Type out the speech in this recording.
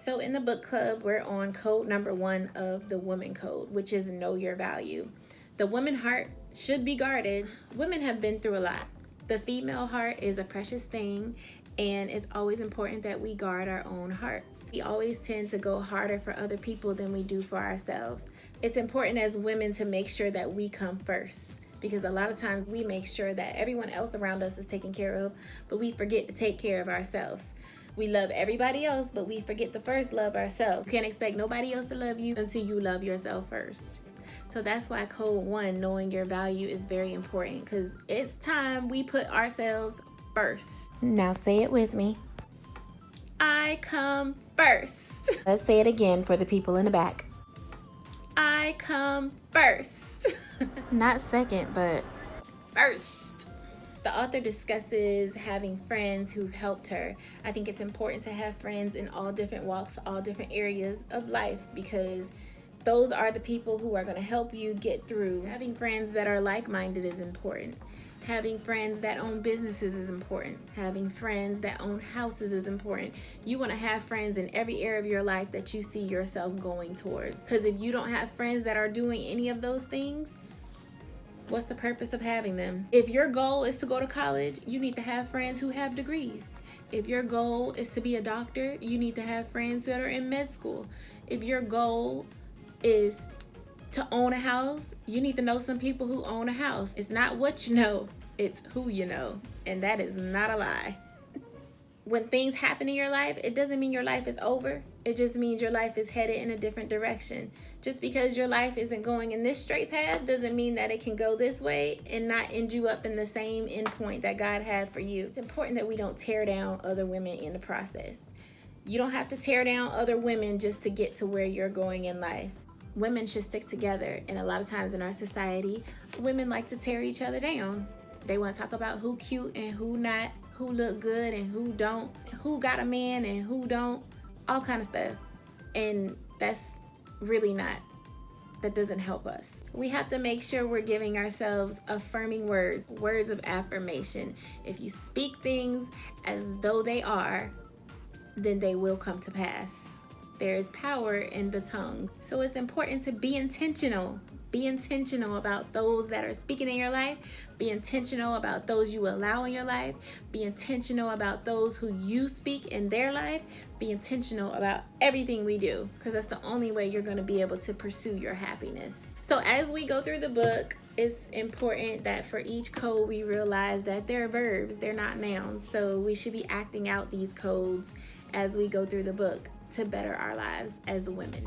So in the book club, we're on code number 1 of the woman code, which is know your value. The woman heart should be guarded. Women have been through a lot. The female heart is a precious thing, and it's always important that we guard our own hearts. We always tend to go harder for other people than we do for ourselves. It's important as women to make sure that we come first, because a lot of times we make sure that everyone else around us is taken care of, but we forget to take care of ourselves. We love everybody else, but we forget to first love ourselves. You can't expect nobody else to love you until you love yourself first. So that's why code 1, knowing your value, is very important, because it's time we put ourselves first. Now say it with me. I come first. Let's say it again for the people in the back. I come first. Not second, but first. The author discusses having friends who've helped her. I think it's important to have friends in all different walks, all different areas of life, because those are the people who are going to help you get through. Having friends that are like-minded is important. Having friends that own businesses is important. Having friends that own houses is important. You want to have friends in every area of your life that you see yourself going towards. Because if you don't have friends that are doing any of those things, what's the purpose of having them? If your goal is to go to college, you need to have friends who have degrees. If your goal is to be a doctor, you need to have friends that are in med school. If your goal is to own a house, you need to know some people who own a house. It's not what you know, it's who you know. And that is not a lie. When things happen in your life, it doesn't mean your life is over. It just means your life is headed in a different direction. Just because your life isn't going in this straight path doesn't mean that it can go this way and not end you up in the same end point that God had for you. It's important that we don't tear down other women in the process. You don't have to tear down other women just to get to where you're going in life. Women should stick together, and a lot of times in our society, women like to tear each other down. They want to talk about who cute and who not, who look good and who don't, who got a man and who don't, all kind of stuff. And that's really not, that doesn't help us. We have to make sure we're giving ourselves affirming words of affirmation. If you speak things as though they are, then they will come to pass. There is power in the tongue. So it's important to be intentional. Be intentional about those that are speaking in your life. Be intentional about those you allow in your life. Be intentional about those who you speak in their life. Be intentional about everything we do, because that's the only way you're going to be able to pursue your happiness. So as we go through the book, it's important that for each code we realize that they're verbs, they're not nouns. So we should be acting out these codes as we go through the book to better our lives as women.